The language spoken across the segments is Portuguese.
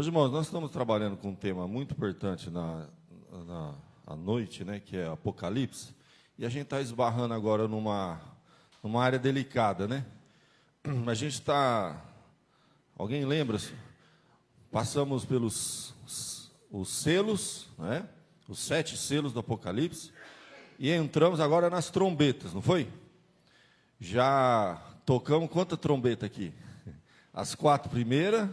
Meus irmãos, nós estamos trabalhando com um tema muito importante à noite, né, que é Apocalipse, e a gente está esbarrando agora numa área delicada, né? A gente está... Alguém lembra-se? Passamos pelos os selos, né? Os 7 selos do Apocalipse, e entramos agora nas trombetas, não foi? Já tocamos quanta trombeta aqui? As 4 primeiras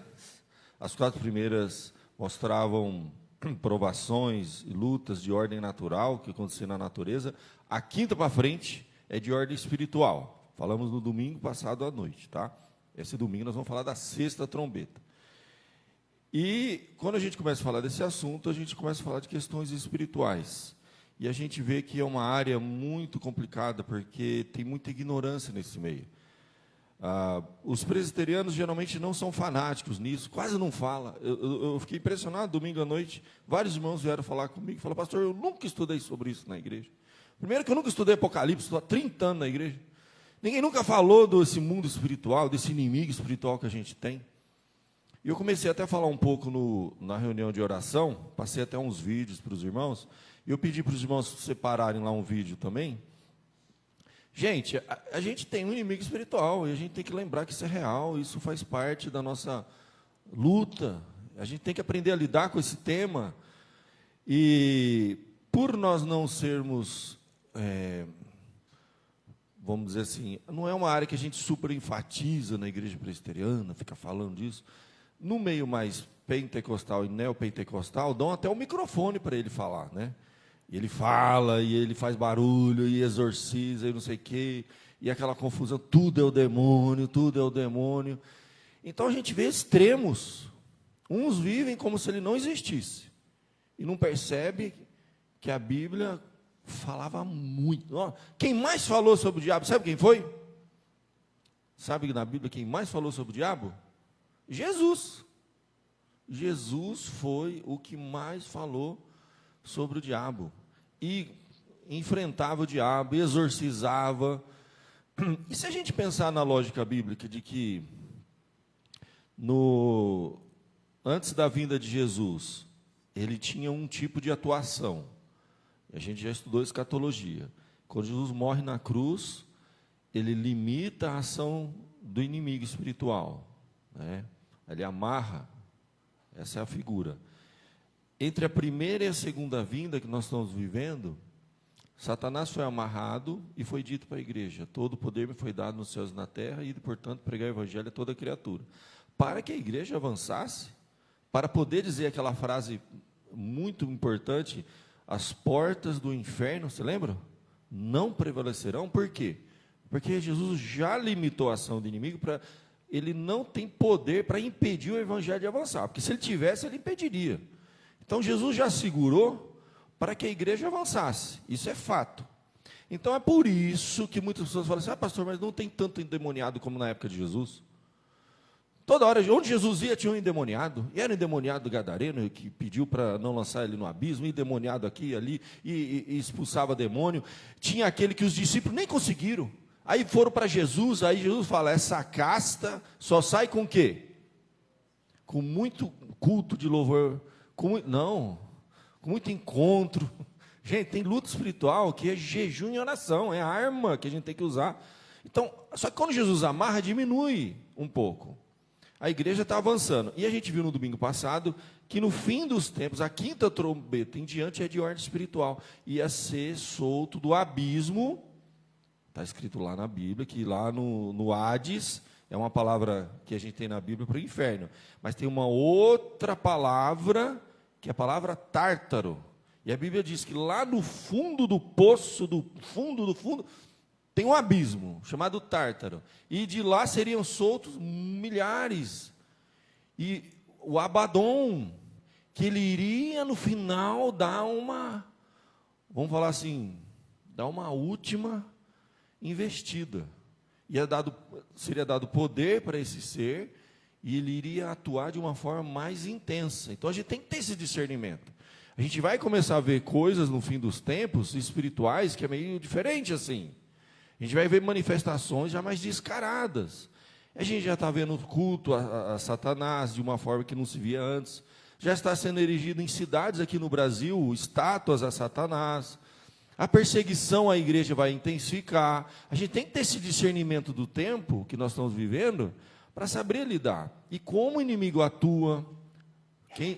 mostravam provações e lutas de ordem natural que aconteciam na natureza. A 5ª para frente é de ordem espiritual. Falamos no domingo passado à noite, tá? Esse domingo nós vamos falar da 6ª trombeta. E quando a gente começa a falar desse assunto, a gente começa a falar de questões espirituais. E a gente vê que é uma área muito complicada, porque tem muita ignorância nesse meio. Os presbiterianos geralmente não são fanáticos nisso, quase não fala. Eu fiquei impressionado, domingo à noite, vários irmãos vieram falar comigo, falaram, pastor, eu nunca estudei sobre isso na igreja. Primeiro que eu nunca estudei Apocalipse, estou há 30 anos na igreja. Ninguém nunca falou desse mundo espiritual, desse inimigo espiritual que a gente tem. E eu comecei até a falar um pouco na reunião de oração, passei até uns vídeos para os irmãos, e eu pedi para os irmãos separarem lá um vídeo também. Gente, a gente tem um inimigo espiritual, e a gente tem que lembrar que isso é real, isso faz parte da nossa luta. A gente tem que aprender a lidar com esse tema. E por nós não sermos, vamos dizer assim, não é uma área que a gente super enfatiza na igreja presbiteriana, fica falando disso. No meio mais pentecostal e neopentecostal, dão até o microfone para ele falar, né? E ele fala, e ele faz barulho, e exorciza, e não sei o quê, e aquela confusão, tudo é o demônio, tudo é o demônio. Então a gente vê extremos. Uns vivem como se ele não existisse, e não percebe que a Bíblia falava muito. Quem mais falou sobre o diabo, sabe quem foi? Sabe na Bíblia quem mais falou sobre o diabo? Jesus. Jesus foi o que mais falou sobre o diabo, e enfrentava o diabo, exorcizava. E se a gente pensar na lógica bíblica de que antes da vinda de Jesus, ele tinha um tipo de atuação, a gente já estudou escatologia. Quando Jesus morre na cruz, ele limita a ação do inimigo espiritual, né? Ele amarra, essa é a figura. Entre a primeira e a segunda vinda que nós estamos vivendo, Satanás foi amarrado e foi dito para a igreja, todo o poder me foi dado nos céus e na terra, e, portanto, pregar o evangelho a toda criatura. Para que a igreja avançasse, para poder dizer aquela frase muito importante, as portas do inferno, você lembra? Não prevalecerão, por quê? Porque Jesus já limitou a ação do inimigo, ele não tem poder para impedir o evangelho de avançar, porque se ele tivesse, ele impediria. Então, Jesus já segurou para que a igreja avançasse. Isso é fato. Então, é por isso que muitas pessoas falam assim, pastor, mas não tem tanto endemoniado como na época de Jesus. Toda hora, onde Jesus ia, tinha um endemoniado. E era um endemoniado gadareno, que pediu para não lançar ele no abismo, endemoniado aqui e ali, e expulsava demônio. Tinha aquele que os discípulos nem conseguiram. Aí foram para Jesus, aí Jesus fala, essa casta só sai com o quê? Com muito culto de louvor, com muito encontro. Gente, tem luta espiritual que é jejum e oração, é a arma que a gente tem que usar. Então, só que quando Jesus amarra, diminui um pouco. A igreja está avançando. E a gente viu no domingo passado que no fim dos tempos, a 5ª trombeta em diante é de ordem espiritual. Ia ser solto do abismo. Está escrito lá na Bíblia, que lá no Hades, é uma palavra que a gente tem na Bíblia para o inferno. Mas tem uma outra palavra, que é a palavra tártaro. E a Bíblia diz que lá no fundo do poço, do fundo, tem um abismo, chamado tártaro. E de lá seriam soltos milhares. E o Abaddon, que ele iria no final dar vamos falar assim, dar uma última investida. Seria dado poder para esse ser, e ele iria atuar de uma forma mais intensa. Então a gente tem que ter esse discernimento. A gente vai começar a ver coisas no fim dos tempos espirituais que é meio diferente assim. A gente vai ver manifestações já mais descaradas. A gente já está vendo o culto a Satanás de uma forma que não se via antes. Já está sendo erigido em cidades aqui no Brasil estátuas a Satanás. A perseguição à igreja vai intensificar. A gente tem que ter esse discernimento do tempo que nós estamos vivendo para saber lidar. E como o inimigo atua.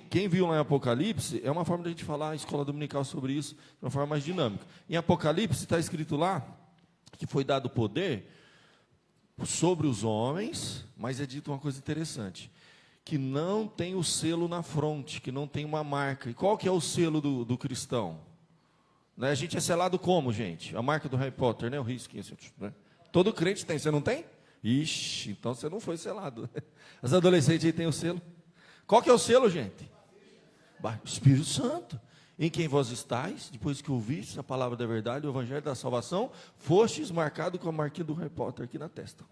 Quem viu lá em Apocalipse, é uma forma de a gente falar, a escola dominical sobre isso, de uma forma mais dinâmica. Em Apocalipse está escrito lá que foi dado poder sobre os homens, mas é dito uma coisa interessante, que não tem o selo na fronte, que não tem uma marca. E qual que é o selo do cristão? Né? A gente é selado como, gente? A marca do Harry Potter, né? O risquinho, assim, né? Todo crente tem, você não tem? Ixi, então você não foi selado. As adolescentes aí têm o selo. Qual que é o selo, gente? Espírito Santo. Em quem vós estáis, depois que ouvistes a palavra da verdade, o evangelho da salvação, fostes marcado com a marquinha do Harry Potter aqui na testa.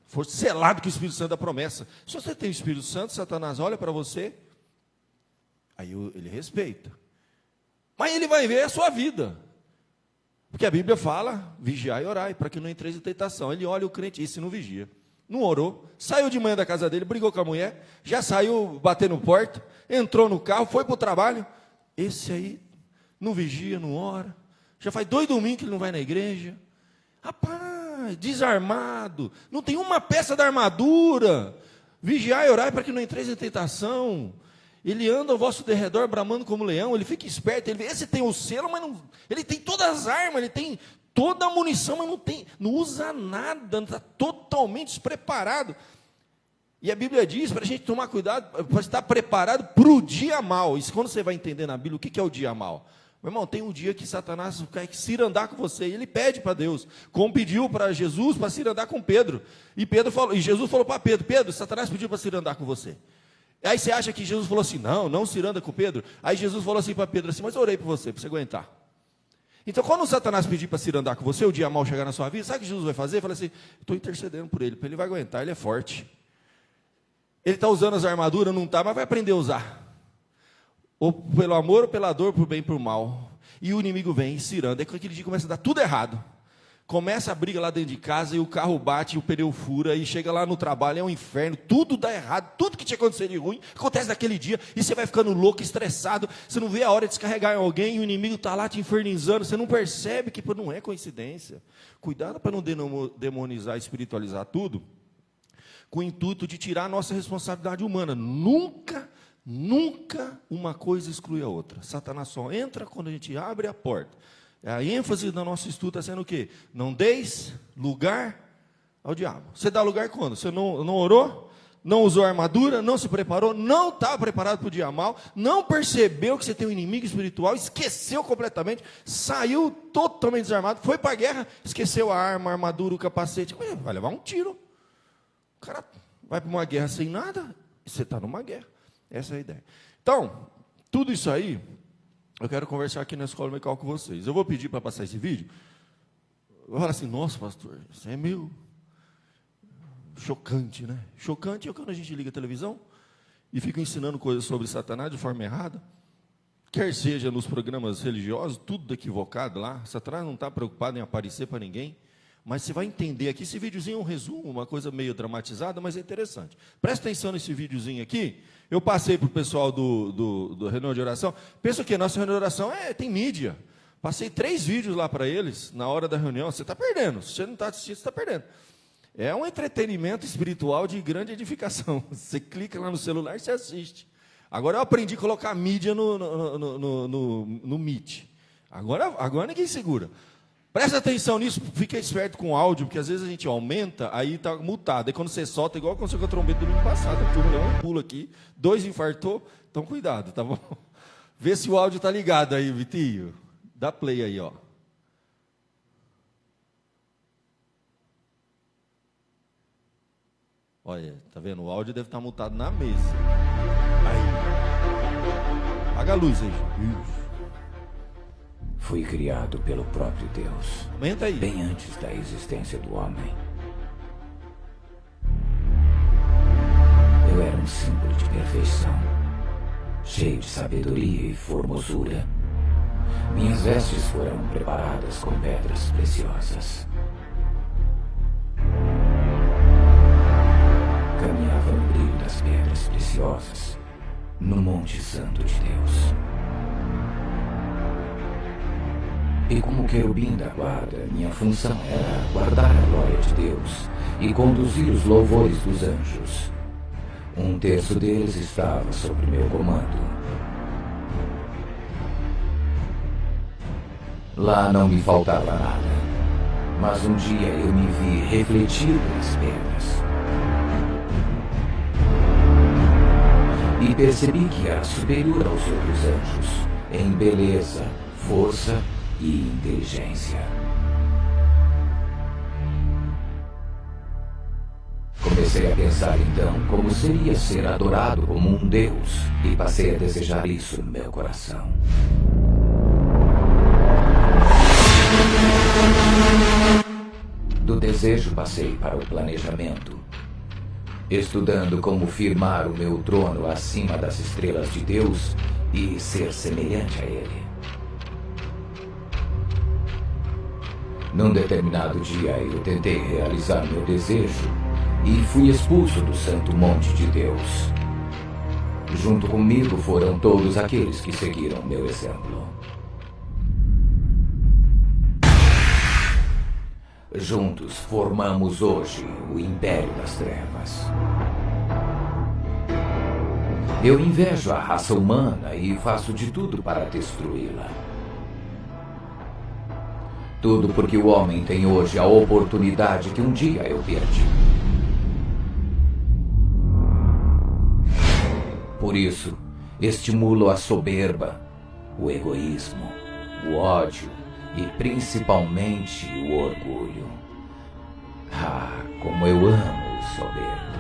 Foste selado com o Espírito Santo da promessa. Se você tem o Espírito Santo, Satanás olha para você, aí ele respeita. Mas ele vai ver a sua vida. Porque a Bíblia fala, vigiai e orai, para que não entreis em tentação. Ele olha o crente, esse não vigia. Não orou, saiu de manhã da casa dele, brigou com a mulher, já saiu batendo porta, entrou no carro, foi para o trabalho. Esse aí não vigia, não ora. Já faz 2 domingos que ele não vai na igreja. Rapaz, desarmado, não tem uma peça da armadura. Vigiai e orai para que não entreis em tentação. Ele anda ao vosso derredor bramando como leão, ele fica esperto, ele vê, esse tem o selo, mas não, ele tem todas as armas, ele tem toda a munição, mas não usa nada, não está totalmente despreparado. E a Bíblia diz para a gente tomar cuidado, para estar preparado para o dia mau. Isso quando você vai entender na Bíblia o que é o dia mau. Meu irmão, tem um dia que Satanás quer se andar com você, e ele pede para Deus, como pediu para Jesus para se andar com Pedro. E Jesus falou para Pedro, Pedro, Satanás pediu para se andar com você. Aí você acha que Jesus falou assim, não se anda com Pedro. Aí Jesus falou assim para Pedro, assim, mas eu orei por você, para você aguentar. Então, quando o Satanás pedir para se andar com você, o dia mau chegar na sua vida, sabe o que Jesus vai fazer? Fala assim, estou intercedendo por ele, vai aguentar, ele é forte. Ele está usando as armaduras, não está, mas vai aprender a usar. Ou pelo amor, ou pela dor, por bem e por mal. E o inimigo vem cirando. Aí aquele dia começa a dar tudo errado. Começa a briga lá dentro de casa, e o carro bate, e o pneu fura, e chega lá no trabalho, é um inferno, tudo dá errado, tudo que tinha acontecido de ruim, acontece naquele dia, e você vai ficando louco, estressado, você não vê a hora de descarregar em alguém, e o inimigo está lá te infernizando, você não percebe que não é coincidência. Cuidado para não demonizar, espiritualizar tudo, com o intuito de tirar a nossa responsabilidade humana. Nunca uma coisa exclui a outra. Satanás só entra quando a gente abre a porta. A ênfase do nosso estudo está sendo o quê? Não deis lugar ao diabo. Você dá lugar quando? Você não orou, não usou armadura, não se preparou, não estava preparado para o dia mal, não percebeu que você tem um inimigo espiritual, esqueceu completamente, saiu totalmente desarmado, foi para a guerra, esqueceu a arma, a armadura, o capacete. Vai levar um tiro. O cara vai para uma guerra sem nada, e você está numa guerra. Essa é a ideia. Então, tudo isso aí, eu quero conversar aqui na Escola Dominical com vocês. Eu vou pedir para passar esse vídeo. Eu vou falar assim, nossa, pastor, isso é meio chocante, né? Chocante é quando a gente liga a televisão e fica ensinando coisas sobre Satanás de forma errada. Quer seja nos programas religiosos, tudo equivocado lá. Satanás não está preocupado em aparecer para ninguém. Mas você vai entender aqui, esse videozinho é um resumo, uma coisa meio dramatizada, mas é interessante. Presta atenção nesse videozinho aqui. Eu passei para o pessoal do reunião de oração. Pensa que nossa reunião de oração tem mídia. Passei 3 vídeos lá para eles, na hora da reunião. Você está perdendo. Se você não está assistindo, você está perdendo. É um entretenimento espiritual de grande edificação. Você clica lá no celular e você assiste. Agora eu aprendi a colocar mídia no Meet. Agora ninguém segura. Presta atenção nisso, fica esperto com o áudio, porque às vezes a gente aumenta, aí está mutado. Aí quando você solta, igual aconteceu com a trombeta do domingo passado, a turma deu um pulo aqui, 2 infartou, então cuidado, tá bom? Vê se o áudio está ligado aí, Vitinho. Dá play aí, ó. Olha, tá vendo? O áudio deve estar mutado na mesa. Aí. Apaga a luz aí, gente. Fui criado pelo próprio Deus, Aumenta aí. bem antes da existência do homem. Eu era um símbolo de perfeição, cheio de sabedoria e formosura. Minhas vestes foram preparadas com pedras preciosas. as pedras preciosas no Monte Santo de Deus. E como querubim da guarda, minha função era guardar a glória de Deus e conduzir os louvores dos anjos. Um terço deles estava sob meu comando. Lá não me faltava nada, mas um dia eu me vi refletido nas pedras. E percebi que era superior aos outros anjos em beleza, força e inteligência. Comecei a pensar então como seria ser adorado como um Deus e passei a desejar isso no meu coração. Do desejo passei para o planejamento, estudando como firmar o meu trono acima das estrelas de Deus e ser semelhante a Ele. Num determinado dia eu tentei realizar meu desejo e fui expulso do Santo Monte de Deus. Junto comigo foram todos aqueles que seguiram meu exemplo. Juntos formamos hoje o Império das Trevas. Eu invejo a raça humana e faço de tudo para destruí-la. Tudo porque o homem tem hoje a oportunidade que um dia eu perdi. Por isso, estimulo a soberba, o egoísmo, o ódio e principalmente o orgulho. Ah, como eu amo o soberbo.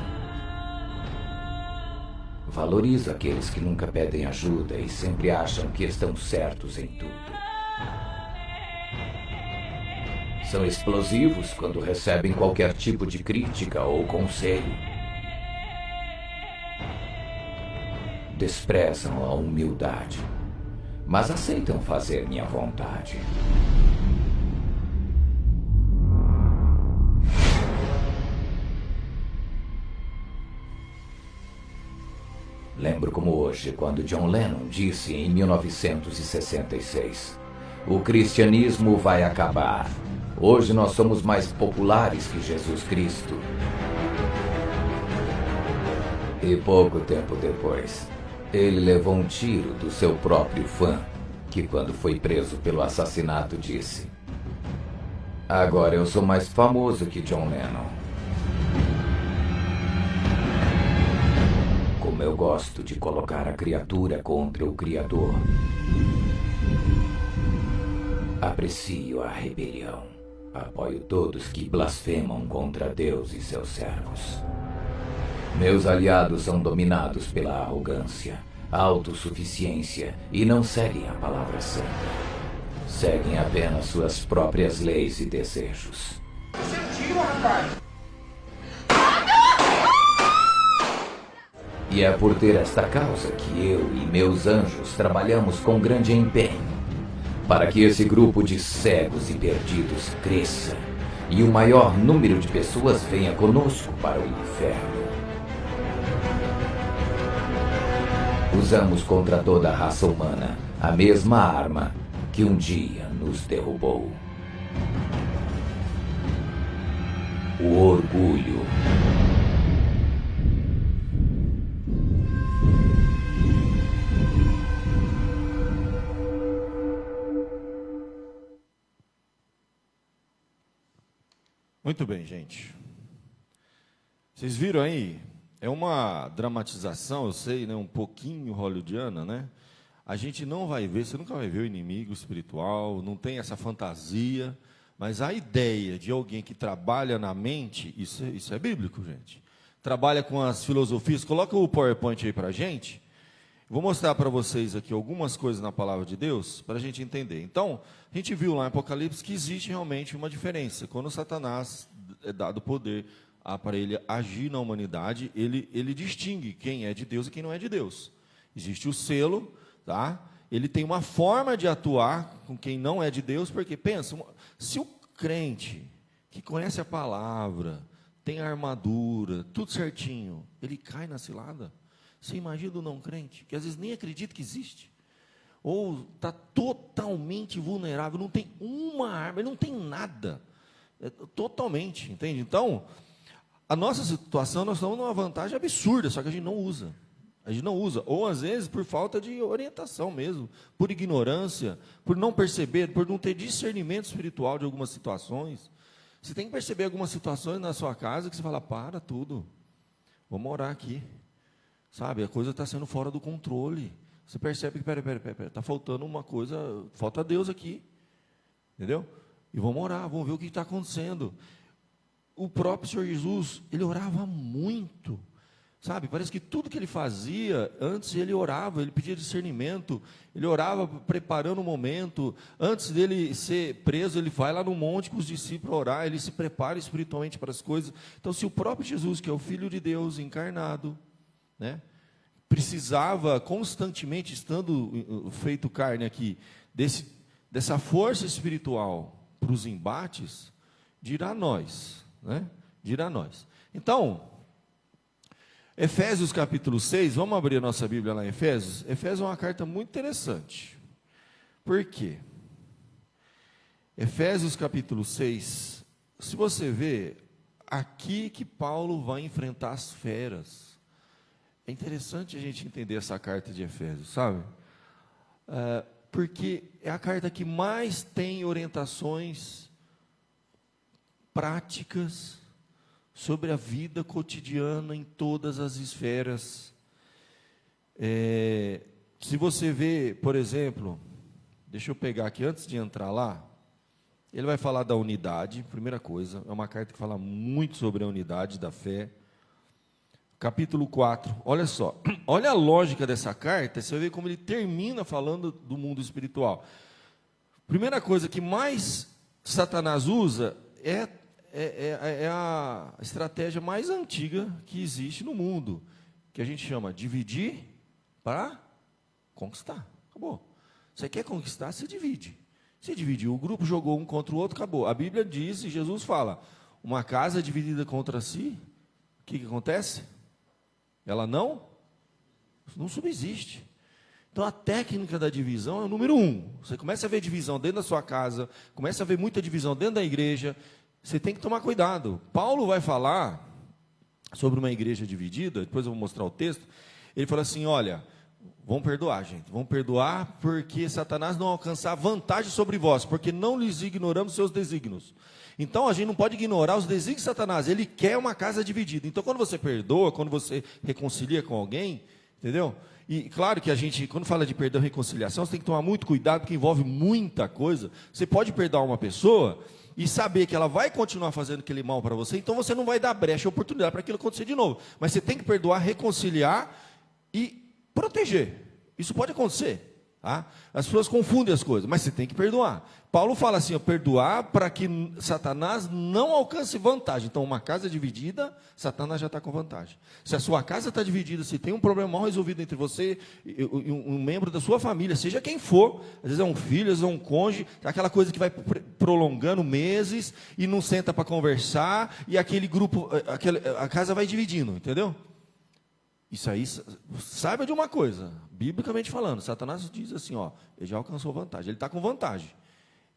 Valorizo aqueles que nunca pedem ajuda e sempre acham que estão certos em tudo. São explosivos quando recebem qualquer tipo de crítica ou conselho. Desprezam a humildade, mas aceitam fazer minha vontade. Lembro como hoje, quando John Lennon disse em 1966: "O cristianismo vai acabar. Hoje nós somos mais populares que Jesus Cristo." E pouco tempo depois, ele levou um tiro do seu próprio fã, que quando foi preso pelo assassinato disse: "Agora eu sou mais famoso que John Lennon." Como eu gosto de colocar a criatura contra o Criador. Aprecio a rebelião. Apoio todos que blasfemam contra Deus e seus servos. Meus aliados são dominados pela arrogância, autossuficiência e não seguem a palavra santa. Seguem apenas suas próprias leis e desejos. Sentiu, rapaz? E é por ter esta causa que eu e meus anjos trabalhamos com grande empenho, para que esse grupo de cegos e perdidos cresça e o maior número de pessoas venha conosco para o inferno. Usamos contra toda a raça humana a mesma arma que um dia nos derrubou: o orgulho. Muito bem, gente. Vocês viram aí? É uma dramatização, eu sei, né, um pouquinho hollywoodiana, né? A gente não vai ver, você nunca vai ver o inimigo espiritual, não tem essa fantasia, mas a ideia de alguém que trabalha na mente, isso é bíblico, gente. Trabalha com as filosofias. Coloca o PowerPoint aí para a gente. Vou mostrar para vocês aqui algumas coisas na palavra de Deus, para a gente entender. Então, a gente viu lá em Apocalipse que existe realmente uma diferença. Quando Satanás é dado poder para ele agir na humanidade, ele distingue quem é de Deus e quem não é de Deus. Existe o selo, tá? Ele tem uma forma de atuar com quem não é de Deus, porque pensa, se o crente que conhece a palavra, tem a armadura, tudo certinho, ele cai na cilada. Você imagina o não crente, que às vezes nem acredita que existe, ou está totalmente vulnerável, não tem uma arma, ele não tem nada, totalmente, entende? Então, a nossa situação, nós estamos numa vantagem absurda, só que a gente não usa. A gente não usa, ou às vezes por falta de orientação mesmo, por ignorância, por não perceber, por não ter discernimento espiritual de algumas situações. Você tem que perceber algumas situações na sua casa que você fala, para tudo, vamos orar aqui. Sabe, a coisa está sendo fora do controle. Você percebe que, peraí, está faltando uma coisa, falta Deus aqui. Entendeu? E vamos orar, vamos ver o que está acontecendo. O próprio Senhor Jesus, ele orava muito. Sabe, parece que tudo que ele fazia, antes ele orava, ele pedia discernimento, ele orava preparando o momento, antes dele ser preso, ele vai lá no monte com os discípulos orar, ele se prepara espiritualmente para as coisas. Então, se o próprio Jesus, que é o Filho de Deus encarnado, né, precisava constantemente, estando feito carne aqui, dessa força espiritual para os embates, dirá nós, né, dirá nós. Então, Efésios capítulo 6, vamos abrir a nossa Bíblia lá em Efésios. Efésios é uma carta muito interessante. Por quê? Efésios capítulo 6, se você vê, aqui que Paulo vai enfrentar as feras. É interessante a gente entender essa carta de Efésios, sabe? Porque é a carta que mais tem orientações práticas sobre a vida cotidiana em todas as esferas. Se você vê, por exemplo, deixa eu pegar aqui, antes de entrar lá, ele vai falar da unidade, primeira coisa, é uma carta que fala muito sobre a unidade da fé. Capítulo 4, olha só, olha a lógica dessa carta, você vai ver como ele termina falando do mundo espiritual. Primeira coisa que mais Satanás usa é a estratégia mais antiga que existe no mundo, que a gente chama dividir para conquistar. Acabou. Você quer conquistar, você divide. Você dividiu, o grupo jogou um contra o outro, acabou. A Bíblia diz, e Jesus fala, uma casa dividida contra si, o que acontece? Ela não subsiste. Então, a técnica da divisão é o número 1. Você começa a ver divisão dentro da sua casa, começa a ver muita divisão dentro da igreja, você tem que tomar cuidado. Paulo vai falar sobre uma igreja dividida, depois eu vou mostrar o texto. Ele fala assim, olha, vamos perdoar, gente, vamos perdoar porque Satanás não alcançar vantagem sobre vós, porque não lhes ignoramos seus desígnios. Então, a gente não pode ignorar os desígnios de Satanás, ele quer uma casa dividida. Então, quando você perdoa, quando você reconcilia com alguém, entendeu? E claro que a gente, quando fala de perdão e reconciliação, você tem que tomar muito cuidado, porque envolve muita coisa. Você pode perdoar uma pessoa e saber que ela vai continuar fazendo aquele mal para você, então você não vai dar brecha, oportunidade para aquilo acontecer de novo. Mas você tem que perdoar, reconciliar e proteger. Isso pode acontecer. Tá? As pessoas confundem as coisas, mas você tem que perdoar. Paulo fala assim, perdoar para que Satanás não alcance vantagem. Então, uma casa dividida, Satanás já está com vantagem. Se a sua casa está dividida, se tem um problema mal resolvido entre você e um membro da sua família, seja quem for, às vezes é um filho, às vezes é um cônjuge, aquela coisa que vai prolongando meses e não senta para conversar, e aquele grupo, a casa vai dividindo, entendeu? Isso aí, saiba de uma coisa, biblicamente falando, Satanás diz assim, ó, ele já alcançou vantagem, ele está com vantagem.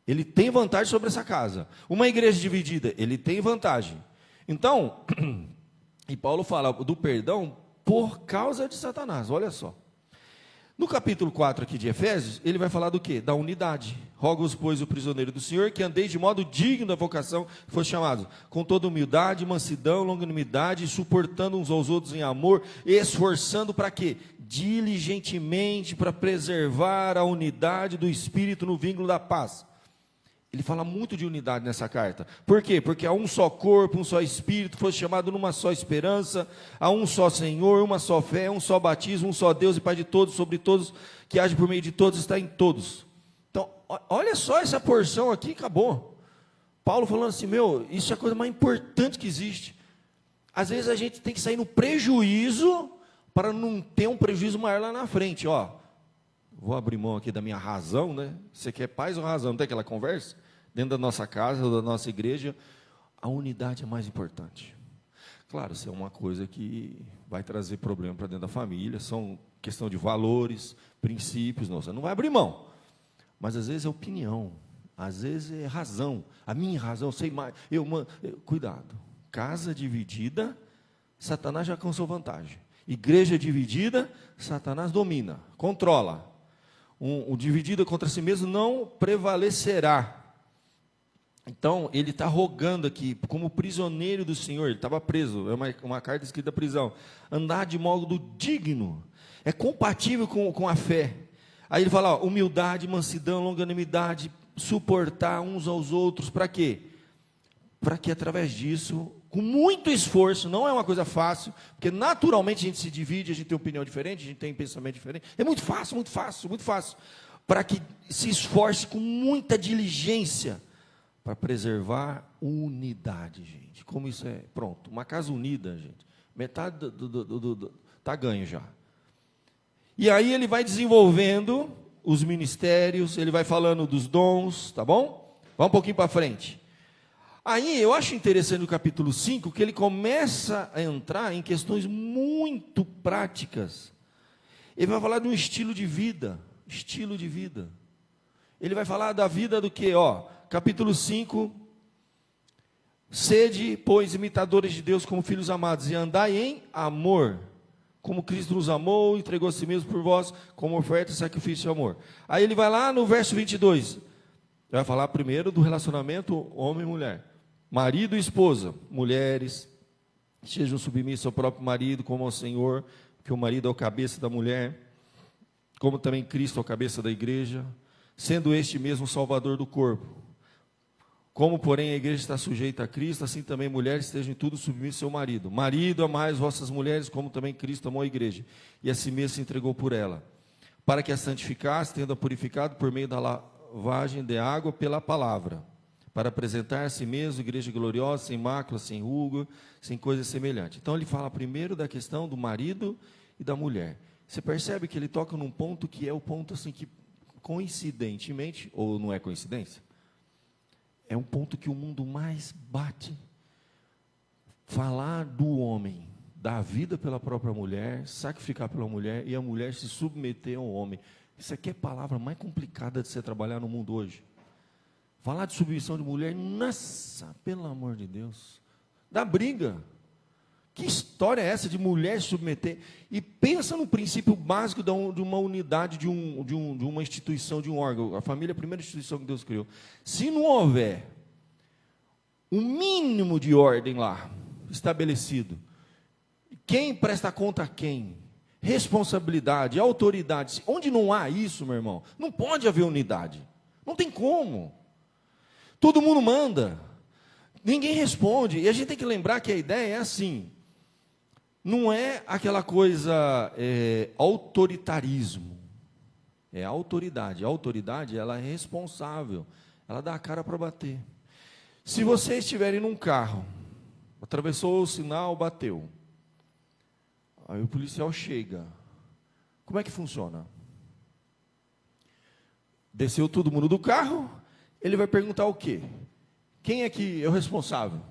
Ele tem vantagem sobre essa casa. Uma igreja dividida, ele tem vantagem. Então, e Paulo fala do perdão por causa de Satanás, olha só. No capítulo 4 aqui de Efésios, ele vai falar do quê? Da unidade. Rogo-vos, pois, o prisioneiro do Senhor, que andeis de modo digno da vocação que fosse chamado, com toda humildade, mansidão, longanimidade, suportando uns aos outros em amor, esforçando para quê? Diligentemente para preservar a unidade do Espírito no vínculo da paz. Ele fala muito de unidade nessa carta. Por quê? Porque há um só corpo, um só Espírito, foi chamado numa só esperança, há um só Senhor, uma só fé, um só batismo, um só Deus e Pai de todos, sobre todos, que age por meio de todos, está em todos. Então, olha só essa porção aqui, acabou. Paulo falando assim, isso é a coisa mais importante que existe. Às vezes a gente tem que sair no prejuízo, para não ter um prejuízo maior lá na frente, ó. Vou abrir mão aqui da minha razão, né? Você quer paz ou razão? Não tem aquela conversa? Dentro da nossa casa, da nossa igreja, a unidade é mais importante. Claro, isso é uma coisa que vai trazer problema para dentro da família, são questão de valores, princípios, não, você não vai abrir mão. Mas às vezes é opinião, às vezes é razão, a minha razão, sei mais, cuidado. Casa dividida, Satanás já alcançou vantagem. Igreja dividida, Satanás domina, controla. Um dividido contra si mesmo não prevalecerá. Então, ele está rogando aqui, como prisioneiro do Senhor, ele estava preso, é uma carta escrita da prisão. Andar de modo digno, é compatível com a fé. Aí ele fala, ó, humildade, mansidão, longanimidade, suportar uns aos outros, para quê? Para que através disso, com muito esforço, não é uma coisa fácil, porque naturalmente a gente se divide, a gente tem opinião diferente, a gente tem pensamento diferente, é muito fácil, muito fácil, muito fácil, para que se esforce com muita diligência, para preservar unidade, gente. Como isso é, pronto, uma casa unida, gente, metade está ganho já. E aí ele vai desenvolvendo os ministérios, ele vai falando dos dons, tá bom? Vamos um pouquinho para frente. Aí eu acho interessante no capítulo 5, que ele começa a entrar em questões muito práticas. Ele vai falar de um estilo de vida, Ele vai falar da vida do quê? Capítulo 5, sede, pois, imitadores de Deus como filhos amados, e andai em amor, como Cristo nos amou, entregou a si mesmo por vós, como oferta e sacrifício de amor. Aí ele vai lá no verso 22, vai falar primeiro do relacionamento homem e mulher, marido e esposa, mulheres, sejam submissos ao próprio marido, como ao Senhor, que o marido é o cabeça da mulher, como também Cristo é o cabeça da igreja, sendo este mesmo o salvador do corpo. Como, porém, a igreja está sujeita a Cristo, assim também mulheres estejam em tudo submissas ao seu marido. Marido, amai as vossas mulheres, como também Cristo amou a igreja, e a si mesmo se entregou por ela, para que a santificasse, tendo-a purificado por meio da lavagem de água pela palavra, para apresentar a si mesmo igreja gloriosa, sem mácula, sem ruga, sem coisa semelhante. Então ele fala primeiro da questão do marido e da mulher. Você percebe que ele toca num ponto que é o ponto assim que, coincidentemente, ou não é coincidência, é um ponto que o mundo mais bate. Falar do homem, dar a vida pela própria mulher, sacrificar pela mulher, e a mulher se submeter ao homem. Isso aqui é a palavra mais complicada de você trabalhar no mundo hoje. Falar de submissão de mulher, nossa, pelo amor de Deus, dá briga. Que história é essa de mulher se submeter? E pensa no princípio básico de uma unidade, de uma instituição, de um órgão. A família é a primeira instituição que Deus criou. Se não houver um mínimo de ordem lá, estabelecido, quem presta conta a quem? Responsabilidade, autoridade. Onde não há isso, meu irmão, não pode haver unidade. Não tem como. Todo mundo manda. Ninguém responde. E a gente tem que lembrar que a ideia é assim. Não é aquela coisa, autoritarismo, é autoridade. A autoridade, ela é responsável, ela dá a cara para bater. Se você estiver em um carro, atravessou o sinal, bateu, aí o policial chega, como é que funciona? Desceu todo mundo do carro, ele vai perguntar o quê? Quem é que é o responsável?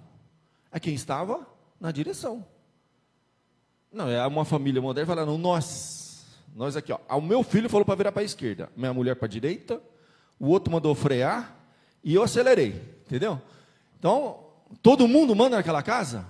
É quem estava na direção. Não, é uma família moderna falando, nós aqui, ó. O meu filho falou para virar para a esquerda, minha mulher para a direita, o outro mandou frear, e eu acelerei, entendeu? Então, todo mundo manda naquela casa?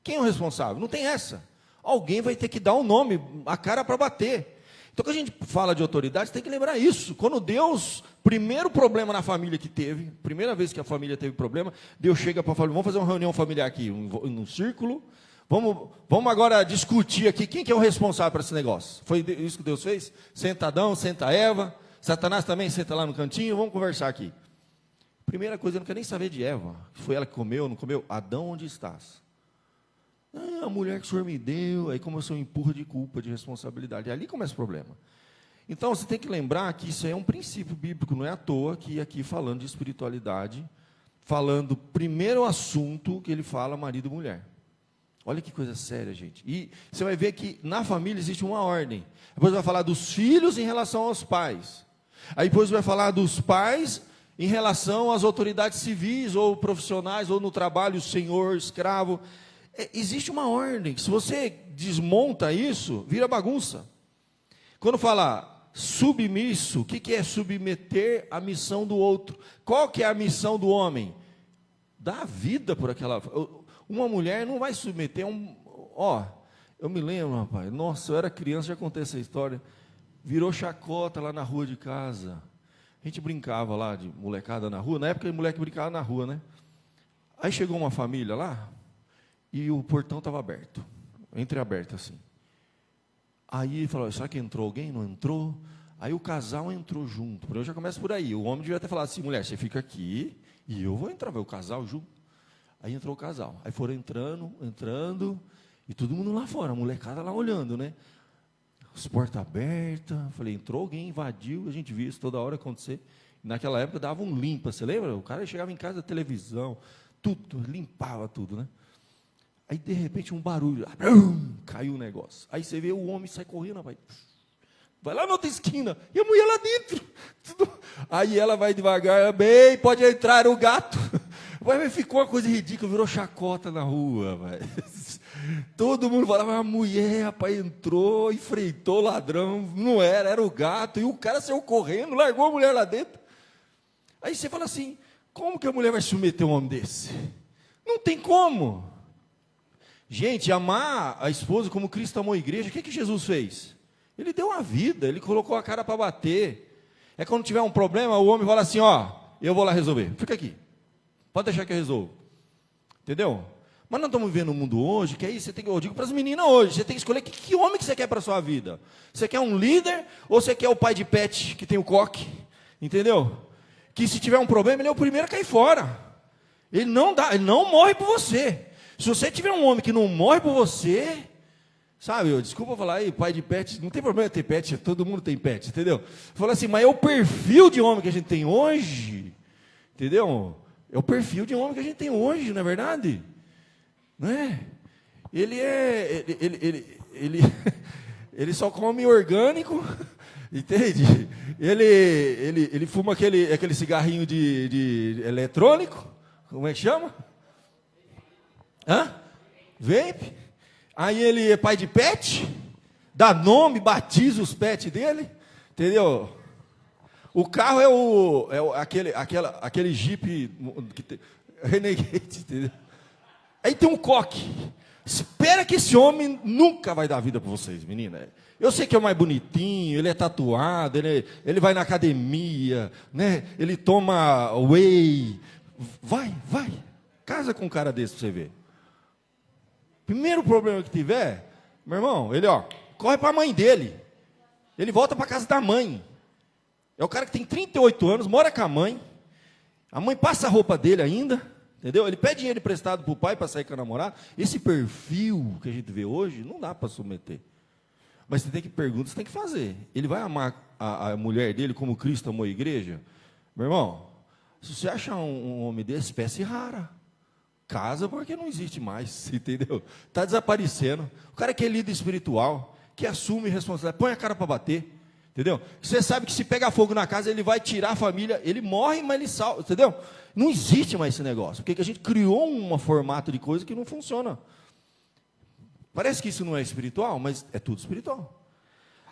Quem é o responsável? Não tem essa. Alguém vai ter que dar um nome, a cara para bater. Então, quando a gente fala de autoridade, você tem que lembrar isso. Quando Deus, primeiro problema na família que teve, primeira vez que a família teve problema, Deus chega para a família, vamos fazer uma reunião familiar aqui, num círculo, vamos agora discutir aqui, quem que é o responsável por esse negócio? Foi isso que Deus fez? Senta Adão, senta Eva, Satanás também senta lá no cantinho, vamos conversar aqui. Primeira coisa, eu não quero nem saber de Eva, foi ela que comeu, não comeu? Adão, onde estás? A mulher que o Senhor me deu, aí começou um empurro de culpa, de responsabilidade, ali começa o problema. Então, você tem que lembrar que isso é um princípio bíblico, não é à toa que aqui falando de espiritualidade, falando primeiro assunto que ele fala marido e mulher. Olha que coisa séria, gente. E você vai ver que na família existe uma ordem. Depois vai falar dos filhos em relação aos pais. Aí depois vai falar dos pais em relação às autoridades civis ou profissionais, ou no trabalho, senhor, escravo. Existe uma ordem. Se você desmonta isso, vira bagunça. Quando fala submisso, o que é submeter a missão do outro? Qual que é a missão do homem? Dar vida por aquela... Uma mulher não vai submeter eu me lembro, rapaz, nossa, eu era criança, já contei essa história, virou chacota lá na rua de casa. A gente brincava lá de molecada na rua, na época o moleque brincava na rua, né? Aí chegou uma família lá, e o portão estava aberto, entreaberto assim. Aí falou, será que entrou alguém? Não entrou? Aí o casal entrou junto. Eu já começo por aí. O homem devia ter falado assim, mulher, você fica aqui e eu vou entrar, vai o casal junto. Aí entrou o casal. Aí foram entrando, e todo mundo lá fora, a molecada lá olhando, né? As portas abertas. Falei, entrou alguém, invadiu, a gente via isso toda hora acontecer. Naquela época dava um limpa, você lembra? O cara chegava em casa da televisão, tudo, limpava tudo, né? Aí, de repente, um barulho, caiu o negócio. Aí você vê o homem sai correndo, rapaz. Vai lá na outra esquina, e a mulher lá dentro. Aí ela vai devagar, bem, pode entrar, era o gato. Mas ficou uma coisa ridícula, virou chacota na rua. Todo mundo falava, a mulher, rapaz, entrou, enfrentou o ladrão. Não era o gato. E o cara saiu correndo, largou a mulher lá dentro. Aí você fala assim, como que a mulher vai submeter um homem desse? Não tem como. Gente, amar a esposa como Cristo amou a igreja, o que Jesus fez? Ele deu a vida, ele colocou a cara para bater. É quando tiver um problema, o homem fala assim, eu vou lá resolver. Fica aqui, pode deixar que eu resolvo. Entendeu? Mas nós estamos vivendo um mundo hoje, que aí você tem que, eu digo para as meninas hoje, você tem que escolher que homem que você quer para a sua vida. Você quer um líder, ou você quer o pai de pet, que tem o coque, entendeu? Que se tiver um problema, ele é o primeiro a cair fora. Ele não morre por você. Se você tiver um homem que não morre por você, sabe, desculpa falar aí, pai de pet, não tem problema ter pet, todo mundo tem pet, entendeu? Fala assim, mas é o perfil de homem que a gente tem hoje, entendeu? É o perfil de homem que a gente tem hoje, não é verdade? Não é? Ele só come orgânico, entende? Ele fuma aquele cigarrinho de eletrônico, como é que chama? Vape. Aí ele é pai de pet, dá nome, batiza os pets dele, entendeu? O carro aquele Jeep Renegade, entendeu? Aí tem um coque. Espera que esse homem nunca vai dar vida para vocês, menina. Eu sei que é o mais bonitinho, ele é tatuado, ele vai na academia, né? Ele toma whey. Vai, casa com um cara desse para você ver. Primeiro problema que tiver, meu irmão, ele corre para a mãe dele. Ele volta para a casa da mãe. É o cara que tem 38 anos, mora com a mãe passa a roupa dele ainda, entendeu? Ele pede dinheiro emprestado para o pai para sair com a namorada. Esse perfil que a gente vê hoje, não dá para submeter. Mas você tem que perguntar, você tem que fazer. Ele vai amar a mulher dele como Cristo amou a igreja? Meu irmão, se você achar um homem desse, espécie rara. Casa porque não existe mais, entendeu? Está desaparecendo. O cara que é líder espiritual, que assume responsabilidade, põe a cara para bater, entendeu? Você sabe que se pegar fogo na casa, ele vai tirar a família, ele morre, mas ele salva, entendeu? Não existe mais esse negócio, porque a gente criou um formato de coisa que não funciona. Parece que isso não é espiritual, mas é tudo espiritual.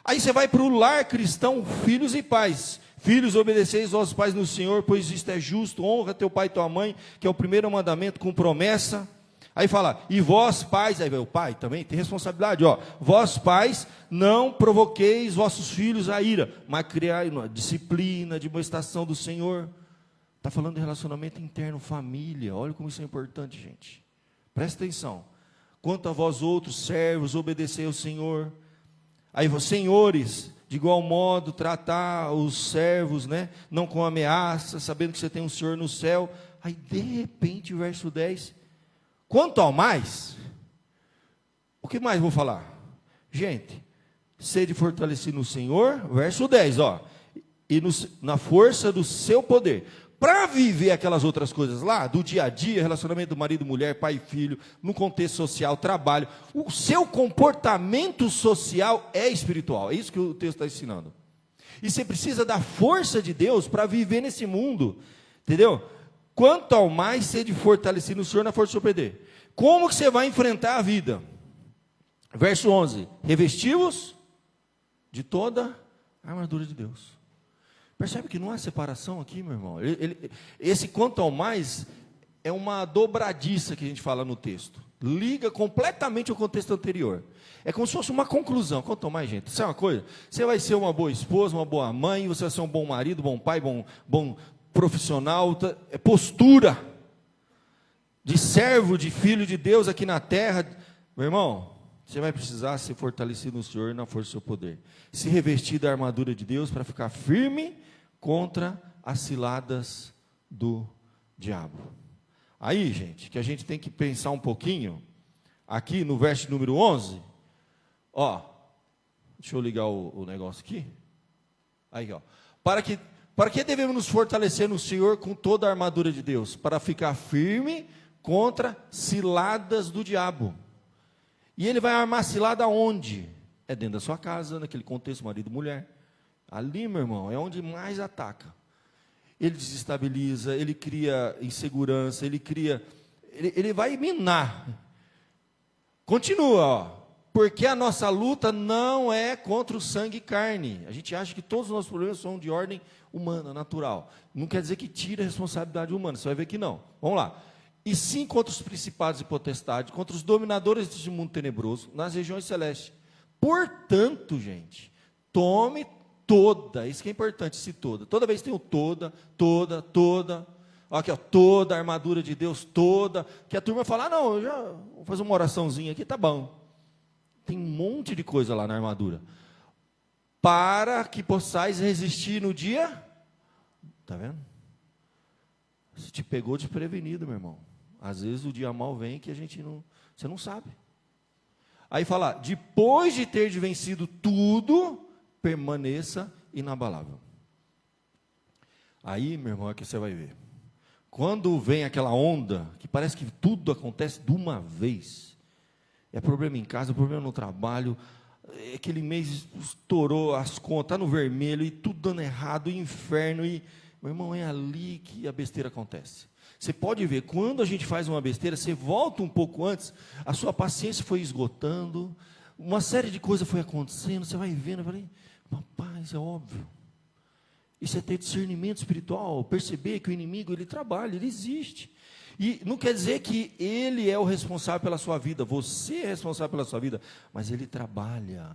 Aí você vai para o lar cristão, filhos e pais. Filhos, obedeceis vossos pais no Senhor, pois isto é justo. Honra teu pai e tua mãe, que é o primeiro mandamento com promessa. Aí fala, e vós pais, aí vai o pai também, tem responsabilidade, vós pais, não provoqueis vossos filhos a ira, mas criai uma disciplina, demonstração do Senhor. Está falando de relacionamento interno, família. Olha como isso é importante, gente. Presta atenção. Quanto a vós outros servos, obedecei ao Senhor. Aí, senhores, de igual modo, tratar os servos, né? Não com ameaça, sabendo que você tem um Senhor no céu. Aí, de repente, verso 10. Quanto ao mais, o que mais vou falar? Gente, sede fortalecido no Senhor, verso 10, e na força do seu poder. Para viver aquelas outras coisas lá, do dia a dia, relacionamento do marido, mulher, pai e filho, no contexto social, trabalho, o seu comportamento social é espiritual, é isso que o texto está ensinando. E você precisa da força de Deus para viver nesse mundo, entendeu? quanto ao mais sede fortalecido no Senhor na força do seu poder. Como que você vai enfrentar a vida? Verso 11, revesti-vos de toda a armadura de Deus. Percebe que não há separação aqui, meu irmão? Esse quanto ao mais é uma dobradiça que a gente fala no texto. Liga completamente ao contexto anterior. É como se fosse uma conclusão. Quanto ao mais, gente, sabe uma coisa? Você vai ser uma boa esposa, uma boa mãe, você vai ser um bom marido, bom pai, bom profissional. É postura de servo, de filho de Deus aqui na terra. Meu irmão, você vai precisar ser fortalecido no Senhor e na força do seu poder. Se revestir da armadura de Deus para ficar firme contra as ciladas do diabo. Aí, gente, que a gente tem que pensar um pouquinho, aqui no verso número 11, ó, deixa eu ligar o negócio aqui, aí, ó, para que devemos nos fortalecer no Senhor com toda a armadura de Deus? Para ficar firme contra ciladas do diabo. E ele vai armar cilada onde? É dentro da sua casa, naquele contexto, marido e mulher. Ali, meu irmão, é onde mais ataca. Ele desestabiliza, ele cria insegurança, ele vai minar. Continua, ó. Porque a nossa luta não é contra o sangue e carne. A gente acha que todos os nossos problemas são de ordem humana, natural. Não quer dizer que tira a responsabilidade humana, você vai ver que não. Vamos lá. E sim contra os principados e potestades, contra os dominadores deste mundo tenebroso, nas regiões celestes. Portanto, gente, tome toda, isso que é importante, se toda vez tem o toda, aqui ó, toda a armadura de Deus, toda, que a turma fala, não, eu já vou fazer uma oraçãozinha aqui, tá bom. Tem um monte de coisa lá na armadura, para que possais resistir no dia, tá vendo? Se te pegou desprevenido, meu irmão, às vezes o dia mal vem que você não sabe. Aí fala, depois de ter vencido tudo, permaneça inabalável. Aí, meu irmão, é que você vai ver. Quando vem aquela onda, que parece que tudo acontece de uma vez, é problema em casa, problema no trabalho, aquele mês estourou as contas, está no vermelho, e tudo dando errado, inferno, e, meu irmão, é ali que a besteira acontece. Você pode ver, quando a gente faz uma besteira, você volta um pouco antes, a sua paciência foi esgotando, uma série de coisas foi acontecendo, você vai vendo, eu falei, rapaz, é óbvio. Isso é ter discernimento espiritual, perceber que o inimigo, ele trabalha, ele existe. E não quer dizer que ele é o responsável pela sua vida, você é responsável pela sua vida, mas ele trabalha,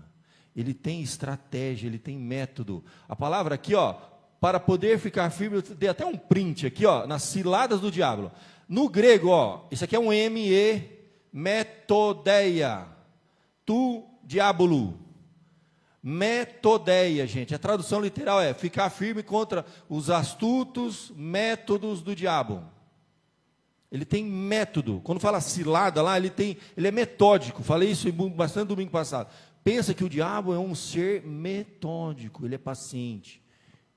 ele tem estratégia, ele tem método. A palavra aqui, ó, para poder ficar firme, eu dei até um print aqui, ó, nas ciladas do diabo. No grego, ó, isso aqui é um metodeia, tu diabolo. Metodeia, gente, a tradução literal é ficar firme contra os astutos métodos do diabo. Ele tem método. Quando fala cilada lá, ele é metódico. Falei isso bastante domingo passado. Pensa que o diabo é um ser metódico, ele é paciente.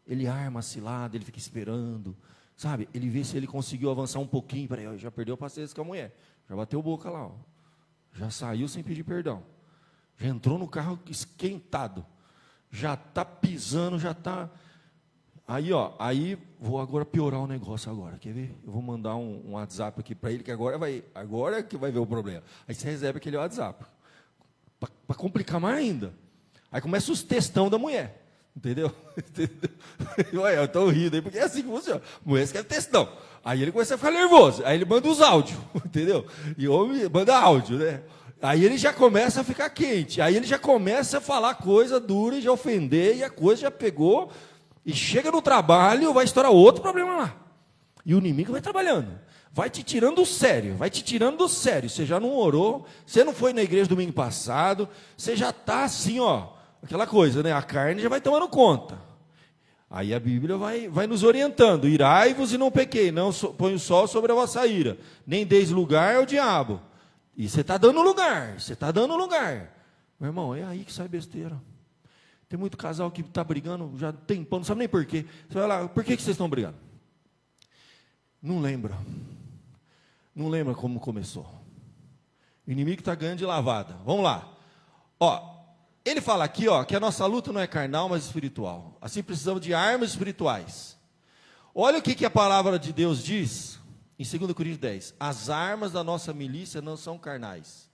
Ele arma a cilada, ele fica esperando, sabe? Ele vê se ele conseguiu avançar um pouquinho. Peraí, já perdeu a paciência com a mulher, já bateu boca lá, ó. Já saiu sem pedir perdão. Já entrou no carro esquentado, já está pisando, já está... Aí, ó, vou agora piorar o negócio agora, quer ver? Eu vou mandar um WhatsApp aqui para ele, que agora é que vai ver o problema. Aí você recebe aquele WhatsApp, para complicar mais ainda. Aí começa os textão da mulher, entendeu? Olha, eu estou rindo aí, porque é assim que funciona. A mulher escreve textão, aí ele começa a ficar nervoso, aí ele manda os áudios, entendeu? E o homem manda áudio, né? Aí ele já começa a ficar quente, aí ele já começa a falar coisa dura e já ofender, e a coisa já pegou, e chega no trabalho, vai estourar outro problema lá. E o inimigo vai trabalhando, vai te tirando do sério, Você já não orou, você não foi na igreja domingo passado, você já está assim, ó, aquela coisa, né? A carne já vai tomando conta. Aí a Bíblia vai nos orientando, irai-vos e não pequei, não põe o sol sobre a vossa ira, nem deis lugar ao diabo. E você está dando lugar, Meu irmão, é aí que sai besteira. Tem muito casal que está brigando, já tem tempão, não sabe nem por quê. Você vai lá, por que vocês estão brigando? Não lembra como começou. O inimigo está ganhando de lavada. Vamos lá. Ó, ele fala aqui, ó, que a nossa luta não é carnal, mas espiritual. Assim precisamos de armas espirituais. Olha o que a palavra de Deus diz em 2 Coríntios 10. As armas da nossa milícia não são carnais.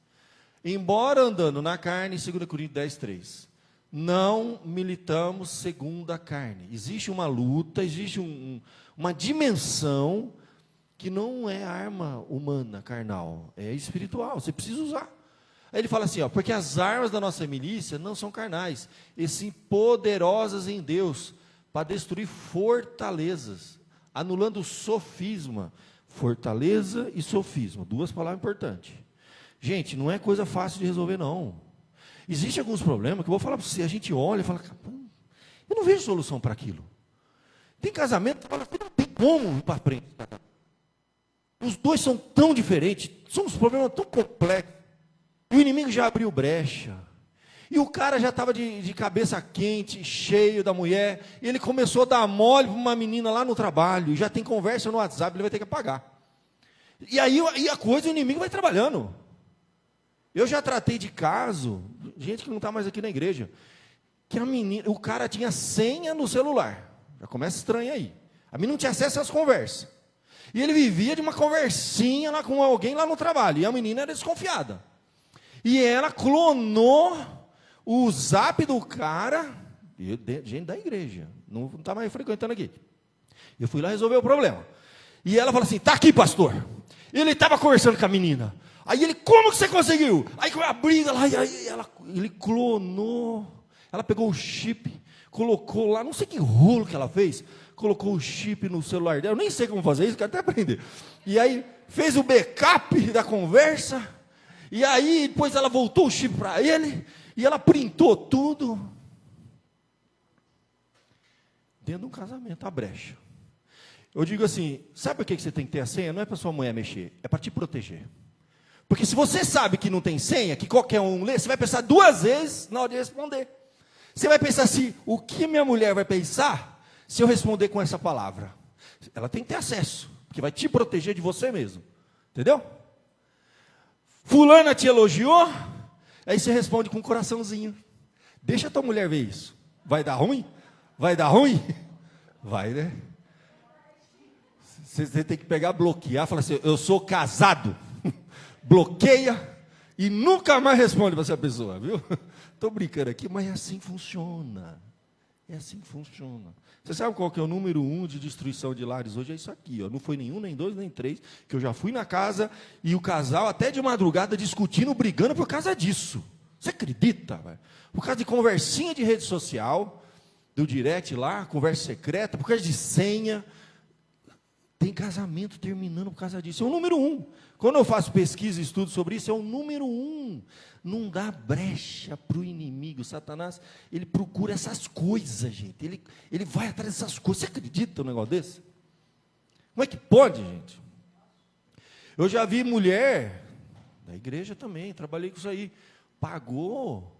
Embora andando na carne, 2 Coríntios 10, 3. Não militamos segundo a carne. Existe uma luta, existe uma dimensão que não é arma humana, carnal. É espiritual, você precisa usar. Aí ele fala assim, ó, porque as armas da nossa milícia não são carnais, e sim poderosas em Deus, para destruir fortalezas, anulando o sofisma. Fortaleza e sofisma, duas palavras importantes. Gente, não é coisa fácil de resolver, não. Existem alguns problemas que eu vou falar para você, a gente olha e fala, eu não vejo solução para aquilo. Tem casamento que fala, não tem como ir para frente. Os dois são tão diferentes, são uns problemas tão complexos. O inimigo já abriu brecha. E o cara já estava de cabeça quente, cheio da mulher. E ele começou a dar mole para uma menina lá no trabalho. E já tem conversa no WhatsApp, ele vai ter que apagar. E aí a coisa, o inimigo vai trabalhando. Eu já tratei de caso, gente que não está mais aqui na igreja, que o cara tinha senha no celular. Já começa estranho aí. A menina não tinha acesso às conversas. E ele vivia de uma conversinha lá com alguém lá no trabalho. E a menina era desconfiada. E ela clonou o zap do cara, gente da igreja, não está mais frequentando aqui. Eu fui lá resolver o problema. E ela falou assim, está aqui, pastor. Ele estava conversando com a menina. Aí ele, como que você conseguiu? Aí a briga lá, ele clonou. Ela pegou o chip, colocou lá, não sei que rolo que ela fez, colocou o chip no celular dela. Eu nem sei como fazer isso, quero até aprender. E aí fez o backup da conversa. E aí depois ela voltou o chip para ele. E ela printou tudo. Dentro de um casamento, a brecha. Eu digo assim, sabe por que você tem que ter a senha? Não é para sua mulher mexer, é para te proteger. Porque se você sabe que não tem senha, que qualquer um lê, você vai pensar duas vezes na hora de responder. Você vai pensar assim, o que minha mulher vai pensar se eu responder com essa palavra? Ela tem que ter acesso, porque vai te proteger de você mesmo. Entendeu? Fulana te elogiou, aí você responde com um coraçãozinho. Deixa a tua mulher ver isso. Vai dar ruim? Vai dar ruim? Vai, né? Você tem que pegar, bloquear, falar assim, eu sou casado. Bloqueia e nunca mais responde para essa pessoa, viu? Estou brincando aqui, mas é assim que funciona. É assim que funciona. Você sabe qual que é o número 1 de destruição de lares hoje? É isso aqui, ó. Não foi nem 1, nem 2, nem 3, que eu já fui na casa e o casal até de madrugada discutindo, brigando por causa disso. Você acredita? Véio? Por causa de conversinha de rede social, do direct lá, conversa secreta, por causa de senha. Tem casamento terminando por causa disso. É o número 1. Quando eu faço pesquisa e estudo sobre isso, é o número 1. Não dá brecha para o inimigo. Satanás, ele procura essas coisas, gente. Ele vai atrás dessas coisas. Você acredita num negócio desse? Como é que pode, gente? Eu já vi mulher, da igreja também, trabalhei com isso aí, pagou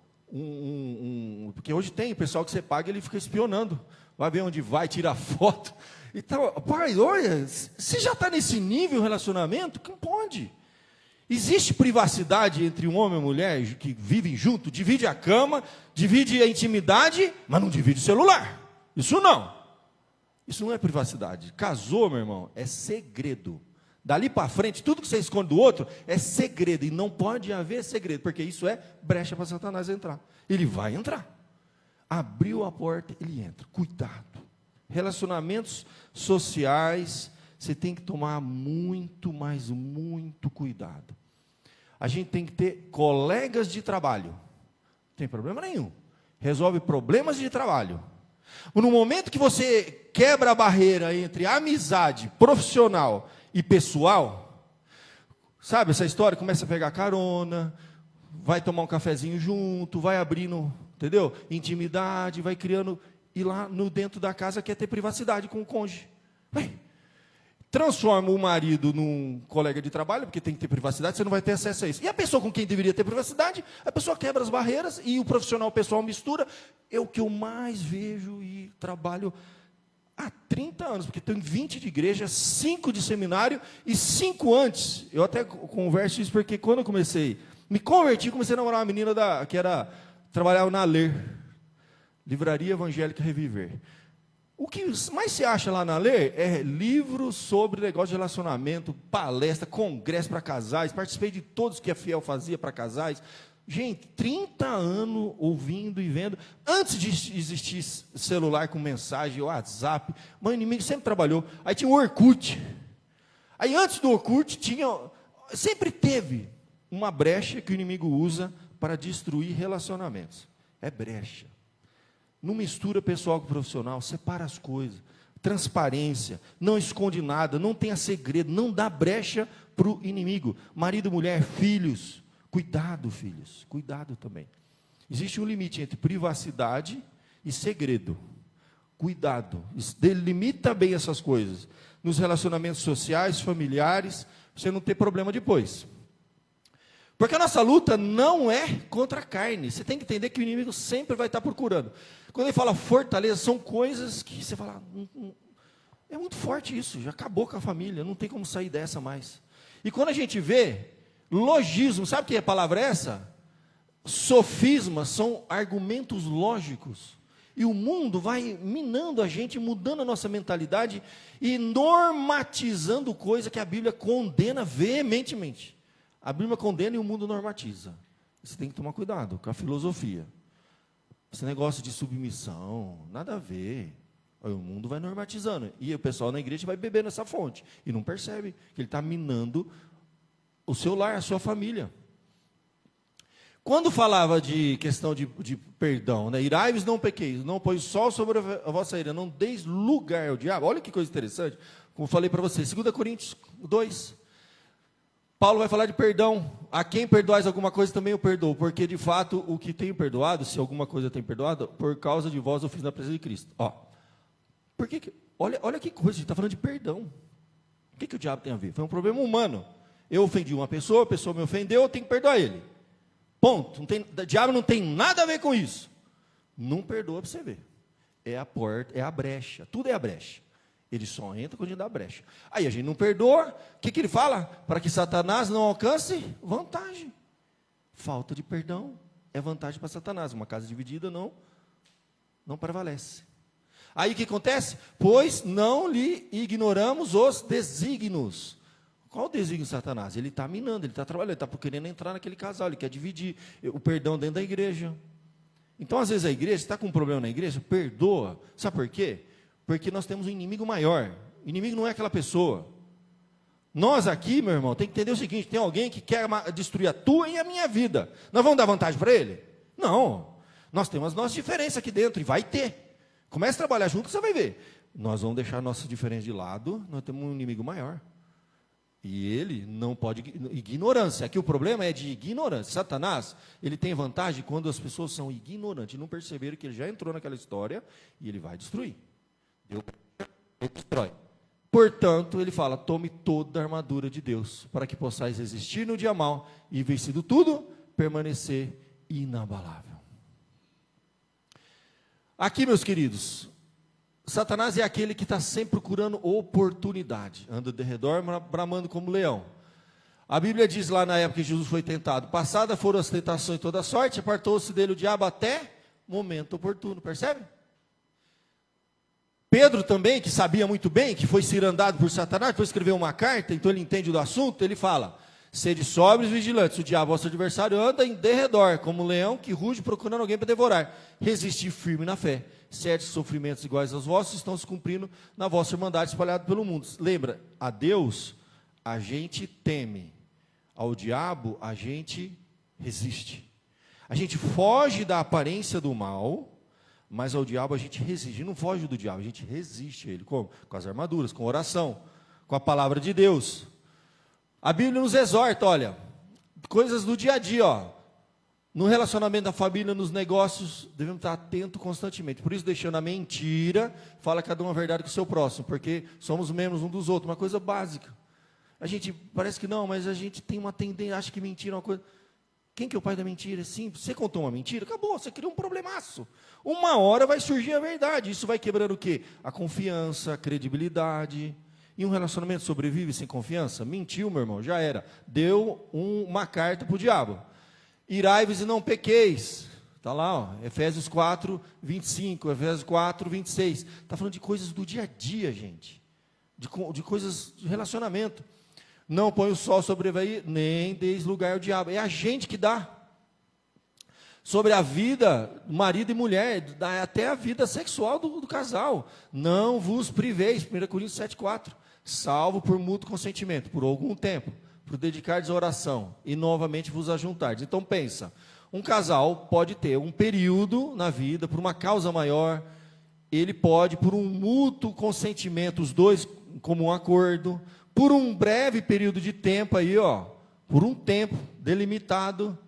porque hoje tem pessoal que você paga, ele fica espionando. Vai ver onde vai, tira foto. Então, pai, olha, se já está nesse nível relacionamento, não pode. Existe privacidade entre um homem e uma mulher que vivem junto, divide a cama, divide a intimidade, mas não divide o celular. Isso não. Isso não é privacidade. Casou, meu irmão, é segredo. Dali para frente, tudo que você esconde do outro é segredo. E não pode haver segredo, porque isso é brecha para Satanás entrar. Ele vai entrar. Abriu a porta, ele entra. Cuidado. Relacionamentos sociais, você tem que tomar muito, mas muito cuidado. A gente tem que ter colegas de trabalho. Não tem problema nenhum. Resolve problemas de trabalho. No momento que você quebra a barreira entre amizade profissional e pessoal, sabe essa história? Começa a pegar carona, vai tomar um cafezinho junto, vai abrindo, entendeu? Intimidade, vai criando, e lá no dentro da casa quer ter privacidade com o cônjuge. Transforma o marido num colega de trabalho, porque tem que ter privacidade, você não vai ter acesso a isso. E a pessoa com quem deveria ter privacidade, a pessoa quebra as barreiras e o profissional, o pessoal mistura. É o que eu mais vejo e trabalho há 30 anos, porque tenho 20 de igreja, 5 de seminário e 5 antes. Eu até converso isso porque quando eu me converti, comecei a namorar uma menina que trabalhava na Ler, Livraria Evangélica Reviver. O que mais se acha lá na lei é livro sobre negócio de relacionamento, palestra, congresso para casais. Participei de todos que a Fiel fazia para casais. Gente, 30 anos ouvindo e vendo. Antes de existir celular com mensagem, WhatsApp, o inimigo sempre trabalhou. Aí tinha o Orkut. Aí antes do Orkut sempre teve uma brecha que o inimigo usa para destruir relacionamentos. É brecha. Não mistura pessoal com profissional, separa as coisas. Transparência, não esconde nada, não tenha segredo, não dá brecha para o inimigo. Marido, mulher, filhos, cuidado, filhos, cuidado também. Existe um limite entre privacidade e segredo. Cuidado, delimita bem essas coisas. Nos relacionamentos sociais, familiares, você não ter problema depois. Porque a nossa luta não é contra a carne. Você tem que entender que o inimigo sempre vai estar procurando. Quando ele fala fortaleza, são coisas que você fala, é muito forte isso, já acabou com a família, não tem como sair dessa mais. E quando a gente vê, logismo, sabe que a palavra é essa? Sofismas são argumentos lógicos. E o mundo vai minando a gente, mudando a nossa mentalidade e normatizando coisa que a Bíblia condena veementemente. A Bíblia condena e o mundo normatiza. Você tem que tomar cuidado com a filosofia. Esse negócio de submissão, nada a ver. O mundo vai normatizando. E o pessoal na igreja vai beber nessa fonte. E não percebe que ele está minando o seu lar, a sua família. Quando falava de questão de perdão, né? Irai-vos, não pequeis, não põe sol sobre a vossa ira, não deis lugar ao diabo. Olha que coisa interessante. Como falei para vocês, 2 Coríntios 2. Paulo vai falar de perdão. A quem perdoais alguma coisa também eu perdoo, porque de fato o que tenho perdoado, se alguma coisa tenho perdoado, por causa de vós eu fiz na presença de Cristo. Olha que coisa, a gente está falando de perdão. O que o diabo tem a ver? Foi um problema humano. Eu ofendi uma pessoa, a pessoa me ofendeu, eu tenho que perdoar ele. Ponto. O diabo não tem nada a ver com isso. Não perdoa para você ver. É a porta, é a brecha. Tudo é a brecha. Ele só entra quando a gente dá brecha. Aí a gente não perdoa. O que ele fala? Para que Satanás não alcance vantagem. Falta de perdão é vantagem para Satanás. Uma casa dividida não prevalece. Aí o que acontece? Pois não lhe ignoramos os desígnios. Qual o desígnio de Satanás? Ele está minando, ele está trabalhando, ele está querendo entrar naquele casal, ele quer dividir o perdão dentro da igreja. Então, às vezes, a igreja, está com um problema na igreja, perdoa. Sabe por quê? Porque nós temos um inimigo maior. O inimigo não é aquela pessoa. Nós aqui, meu irmão, tem que entender o seguinte, tem alguém que quer destruir a tua e a minha vida. Nós vamos dar vantagem para ele? Não. Nós temos as nossas diferenças aqui dentro, e vai ter. Comece a trabalhar junto, você vai ver. Nós vamos deixar nossas diferenças de lado, nós temos um inimigo maior. E ele não pode... Ignorância. Aqui o problema é de ignorância. Satanás, ele tem vantagem quando as pessoas são ignorantes, não perceberam que ele já entrou naquela história, e ele vai destruir. Deus destrói. Portanto, ele fala, tome toda a armadura de Deus, para que possais resistir no dia mau, e vencido tudo, permanecer inabalável. Aqui, meus queridos, Satanás é aquele que está sempre procurando oportunidade, anda de redor, bramando como leão. A Bíblia diz lá na época que Jesus foi tentado, passadas foram as tentações de toda sorte, apartou-se dele o diabo até momento oportuno, percebe? Pedro também, que sabia muito bem, que foi cirandado por Satanás, foi escrever uma carta, então ele entende do assunto, ele fala, sede sóbrios e vigilantes, o diabo, vosso adversário, anda em derredor, como um leão que ruge procurando alguém para devorar, resistir firme na fé, certos sofrimentos iguais aos vossos estão se cumprindo na vossa irmandade espalhada pelo mundo. Lembra, a Deus a gente teme, ao diabo a gente resiste, a gente foge da aparência do mal, mas ao diabo a gente resiste, a gente não foge do diabo, a gente resiste a ele, como? Com as armaduras, com oração, com a palavra de Deus. A Bíblia nos exorta, olha, coisas do dia a dia, ó, no relacionamento da família, nos negócios, devemos estar atentos constantemente, por isso deixando a mentira, fala cada um a verdade com o seu próximo, porque somos membros um dos outros, uma coisa básica. A gente, parece que não, mas a gente tem uma tendência, acha que mentira é uma coisa... Quem que é o pai da mentira? É simples. Você contou uma mentira, acabou, você criou um problemaço. Uma hora vai surgir a verdade. Isso vai quebrando o quê? A confiança, a credibilidade. E um relacionamento sobrevive sem confiança? Mentiu, meu irmão, já era. Deu uma carta para o diabo. Irai-vos e não pequeis. Está lá, ó, Efésios 4, 25, Efésios 4, 26. Está falando de coisas do dia a dia, gente. De coisas de relacionamento. Não põe o sol sobre ele, nem deis lugar ao diabo. É a gente que dá. Sobre a vida, marido e mulher, até a vida sexual do casal. Não vos priveis, 1 Coríntios 7, 4. Salvo por mútuo consentimento, por algum tempo, por dedicardes à oração, e novamente vos ajuntardes. Então pensa, um casal pode ter um período na vida, por uma causa maior, ele pode, por um mútuo consentimento, os dois em comum acordo, por um breve período de tempo aí, ó, por um tempo delimitado,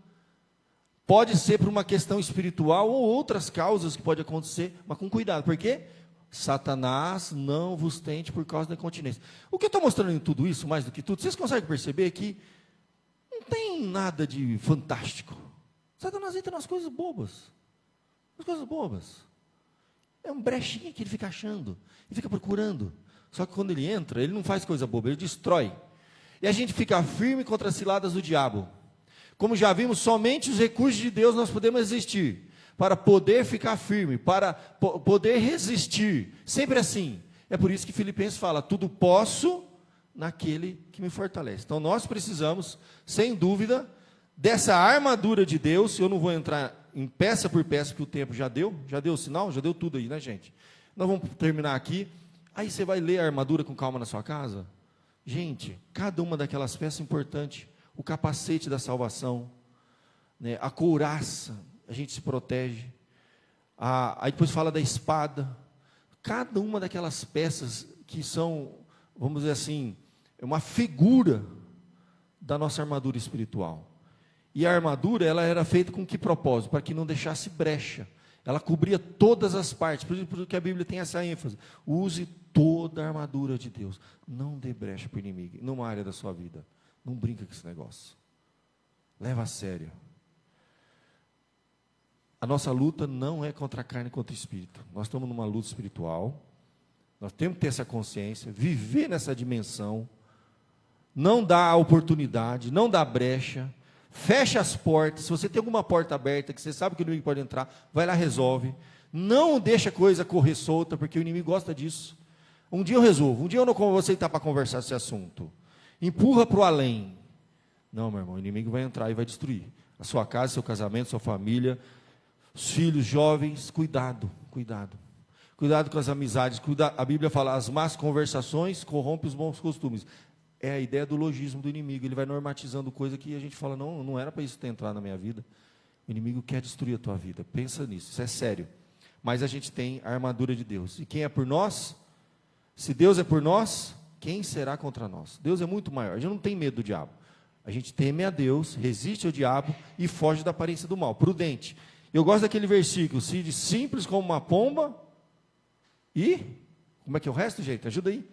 pode ser por uma questão espiritual ou outras causas que pode acontecer, mas com cuidado, por quê? Satanás não vos tente por causa da incontinência. O que eu estou mostrando em tudo isso, mais do que tudo, vocês conseguem perceber que não tem nada de fantástico. Satanás entra nas coisas bobas. Nas coisas bobas. É um brechinho que ele fica achando, e fica procurando. Só que quando ele entra, ele não faz coisa boba, ele destrói. E a gente fica firme contra as ciladas do diabo. Como já vimos, somente os recursos de Deus nós podemos resistir. Para poder ficar firme, para poder resistir. Sempre assim. É por isso que Filipenses fala, tudo posso naquele que me fortalece. Então nós precisamos, sem dúvida, dessa armadura de Deus. Eu não vou entrar em peça por peça, porque o tempo já deu o sinal, já deu tudo aí, né, gente? Nós vamos terminar aqui. Aí você vai ler a armadura com calma na sua casa. Gente, cada uma daquelas peças é importante. O capacete da salvação, né, a couraça, a gente se protege. Aí depois fala da espada. Cada uma daquelas peças que são, vamos dizer assim, é uma figura da nossa armadura espiritual. E a armadura, ela era feita com que propósito? Para que não deixasse brecha. Ela cobria todas as partes. Por isso que a Bíblia tem essa ênfase. Use toda a armadura de Deus. Não dê brecha para o inimigo, numa área da sua vida. Não brinca com esse negócio. Leva a sério. A nossa luta não é contra a carne e contra o espírito. Nós estamos numa luta espiritual. Nós temos que ter essa consciência, viver nessa dimensão. Não dá oportunidade, não dá brecha. Fecha as portas. Se você tem alguma porta aberta, que você sabe que o inimigo pode entrar, vai lá, resolve. Não deixa a coisa correr solta, porque o inimigo gosta disso. Um dia eu resolvo, um dia eu não vou aceitar para conversar esse assunto. Empurra para o além. Não, meu irmão, o inimigo vai entrar e vai destruir a sua casa, seu casamento, sua família, os filhos, jovens. Cuidado, cuidado. Cuidado com as amizades. A Bíblia fala, as más conversações corrompem os bons costumes. É a ideia do logismo do inimigo. Ele vai normatizando coisa que a gente fala, não era para isso ter entrado na minha vida. O inimigo quer destruir a tua vida. Pensa nisso, isso é sério. Mas a gente tem a armadura de Deus. E quem é por nós? Se Deus é por nós, quem será contra nós? Deus é muito maior. A gente não tem medo do diabo. A gente teme a Deus, resiste ao diabo e foge da aparência do mal. Prudente. Eu gosto daquele versículo, se simples como uma pomba e, como é que é o resto, gente? Ajuda aí.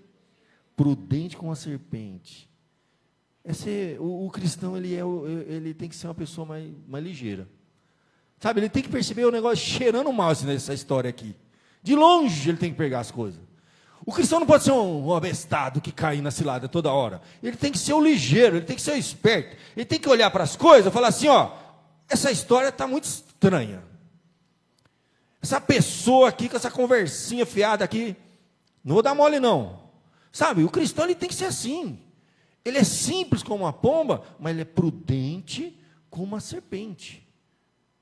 Prudente como uma serpente. O cristão, ele tem que ser uma pessoa mais ligeira. Sabe, ele tem que perceber o negócio cheirando mal assim, nessa história aqui. De longe ele tem que pegar as coisas. O cristão não pode ser um abestado que cai na cilada toda hora. Ele tem que ser o ligeiro, ele tem que ser o esperto. Ele tem que olhar para as coisas e falar assim, ó, essa história está muito estranha. Essa pessoa aqui, com essa conversinha fiada aqui, não vou dar mole não. Sabe, o cristão ele tem que ser assim. Ele é simples como uma pomba, mas ele é prudente como uma serpente.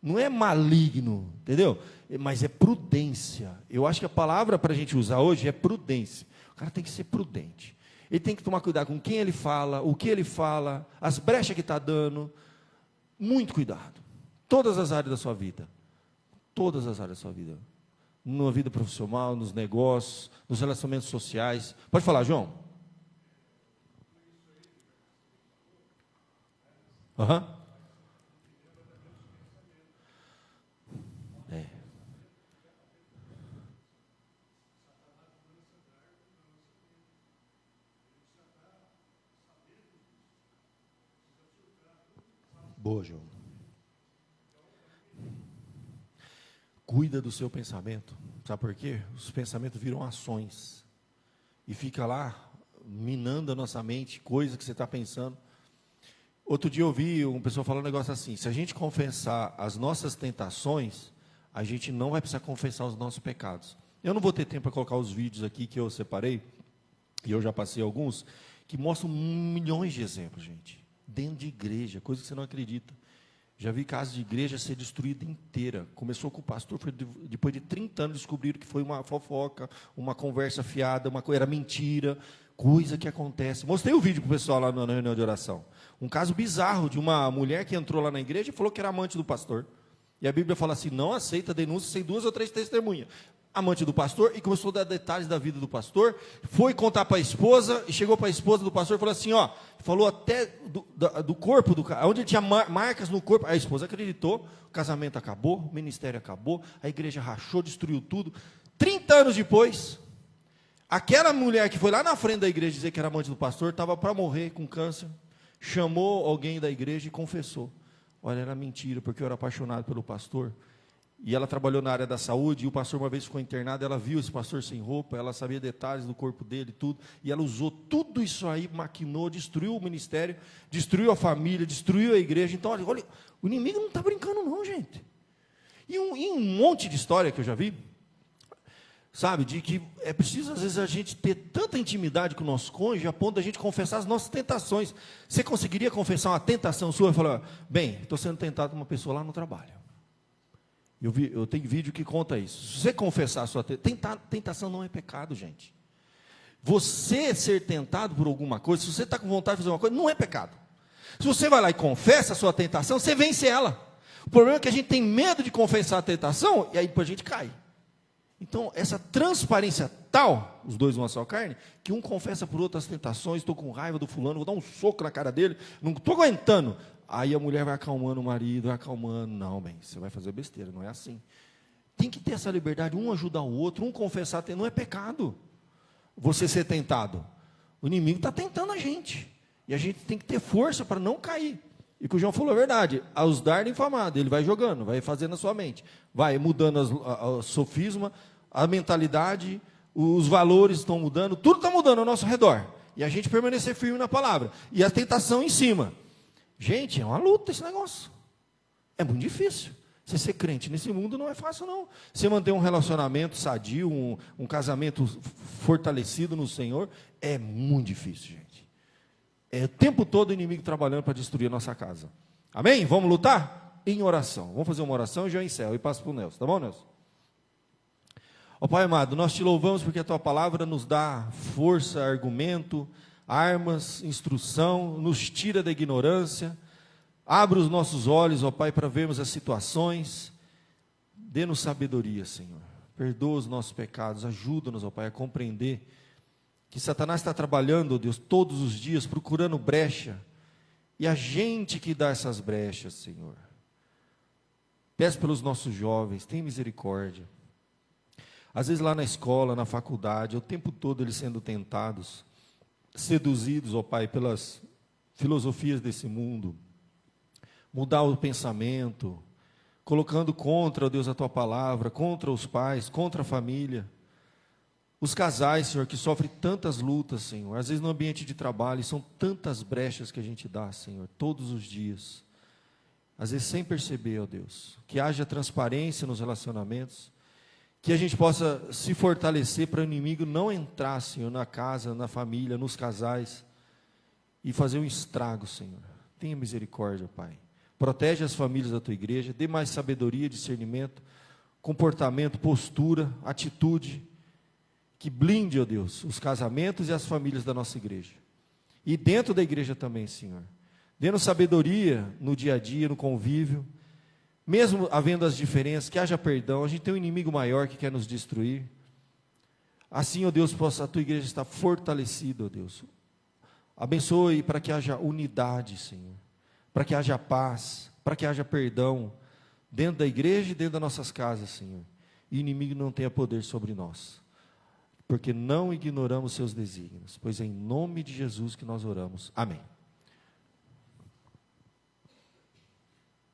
Não é maligno, entendeu? Mas é prudência. Eu acho que a palavra para a gente usar hoje é prudência. O cara tem que ser prudente. Ele tem que tomar cuidado com quem ele fala, o que ele fala, as brechas que está dando. Muito cuidado. Todas as áreas da sua vida. Todas as áreas da sua vida. Na vida profissional, nos negócios, nos relacionamentos sociais. Pode falar, João. Aham. Boa, João. Cuida do seu pensamento. Sabe por quê? Os pensamentos viram ações. E fica lá, minando a nossa mente, coisa que você está pensando. Outro dia eu ouvi uma pessoa falando um negócio assim: se a gente confessar as nossas tentações, a gente não vai precisar confessar os nossos pecados. Eu não vou ter tempo para colocar os vídeos aqui que eu separei, e eu já passei alguns, que mostram milhões de exemplos, gente, dentro de igreja, coisa que você não acredita. Já vi casos de igreja ser destruída inteira. Começou com o pastor, foi depois de 30 anos descobriram que foi uma fofoca, uma conversa fiada, uma coisa, era mentira, coisa que acontece. Mostrei o vídeo para o pessoal lá na reunião de oração. Um caso bizarro de uma mulher que entrou lá na igreja e falou que era amante do pastor. E a Bíblia fala assim: não aceita denúncia sem 2 ou 3 testemunhas. Amante do pastor, e começou a dar detalhes da vida do pastor, foi contar para a esposa, e chegou para a esposa do pastor e falou assim, falou até do corpo, onde ele tinha marcas no corpo. A esposa acreditou, o casamento acabou, o ministério acabou, a igreja rachou, destruiu tudo. 30 anos depois, aquela mulher que foi lá na frente da igreja dizer que era amante do pastor, estava para morrer com câncer, chamou alguém da igreja e confessou: olha, era mentira, porque eu era apaixonado pelo pastor. E ela trabalhou na área da saúde, e o pastor uma vez ficou internado, ela viu esse pastor sem roupa, ela sabia detalhes do corpo dele, tudo, e ela usou tudo isso aí, maquinou, destruiu o ministério, destruiu a família, destruiu a igreja. Então, olha, o inimigo não está brincando não, gente. E um monte de história que eu já vi, sabe, de que é preciso às vezes a gente ter tanta intimidade com o nosso cônjuge, a ponto da gente confessar as nossas tentações. Você conseguiria confessar uma tentação sua e falar: bem, estou sendo tentado por uma pessoa lá no trabalho. Eu tenho vídeo que conta isso. Se você confessar a sua tentação não é pecado, gente. Você ser tentado por alguma coisa, se você está com vontade de fazer uma coisa, não é pecado. Se você vai lá e confessa a sua tentação, você vence ela. O problema é que a gente tem medo de confessar a tentação, e aí depois a gente cai. Então, essa transparência tal, os dois uma só carne, que um confessa por outras tentações: estou com raiva do fulano, vou dar um soco na cara dele, não estou aguentando. Aí a mulher vai acalmando o marido, vai acalmando. Não, bem, você vai fazer besteira, não é assim. Tem que ter essa liberdade, um ajudar o outro, um confessar, não é pecado você ser tentado. O inimigo está tentando a gente, e a gente tem que ter força para não cair. E o que o João falou é verdade: aos dardos infamados, ele vai jogando, vai fazendo na sua mente, vai mudando o sofisma, a mentalidade, os valores estão mudando, tudo está mudando ao nosso redor, e a gente permanecer firme na palavra, e a tentação em cima. Gente, é uma luta esse negócio, é muito difícil. Você ser crente nesse mundo não é fácil não. Você manter um relacionamento sadio, um casamento fortalecido no Senhor, é muito difícil, gente. É o tempo todo o inimigo trabalhando para destruir a nossa casa. Amém? Vamos lutar? Em oração. Vamos fazer uma oração e já encerro. E passo para o Nelson. Tá bom, Nelson? Ó Pai amado, nós te louvamos porque a Tua palavra nos dá força, argumento, armas, instrução, nos tira da ignorância. Abre os nossos olhos, ó Pai, para vermos as situações. Dê-nos sabedoria, Senhor. Perdoa os nossos pecados. Ajuda-nos, ó Pai, a compreender que Satanás está trabalhando, ó Deus, todos os dias, procurando brecha. E a gente que dá essas brechas, Senhor. Peço pelos nossos jovens, tem misericórdia. Às vezes lá na escola, na faculdade, o tempo todo eles sendo tentados, seduzidos, ó Pai, pelas filosofias desse mundo. Mudar o pensamento, colocando contra, ó Deus, a Tua palavra, contra os pais, contra a família. Os casais, Senhor, que sofrem tantas lutas, Senhor, às vezes no ambiente de trabalho, são tantas brechas que a gente dá, Senhor, todos os dias. Às vezes sem perceber, ó Deus, que haja transparência nos relacionamentos, que a gente possa se fortalecer para o inimigo não entrar, Senhor, na casa, na família, nos casais, e fazer um estrago, Senhor. Tenha misericórdia, Pai. Protege as famílias da Tua igreja, dê mais sabedoria, discernimento, comportamento, postura, atitude, que blinde, ó Deus, os casamentos e as famílias da nossa igreja. E dentro da igreja também, Senhor. Dê-nos sabedoria no dia a dia, no convívio, mesmo havendo as diferenças, que haja perdão. A gente tem um inimigo maior que quer nos destruir. Assim, ó Deus, possa a Tua igreja estar fortalecida, ó Deus. Abençoe para que haja unidade, Senhor. Para que haja paz, para que haja perdão, dentro da igreja e dentro das nossas casas, Senhor. E o inimigo não tenha poder sobre nós, porque não ignoramos seus desígnios, pois é em nome de Jesus que nós oramos. Amém.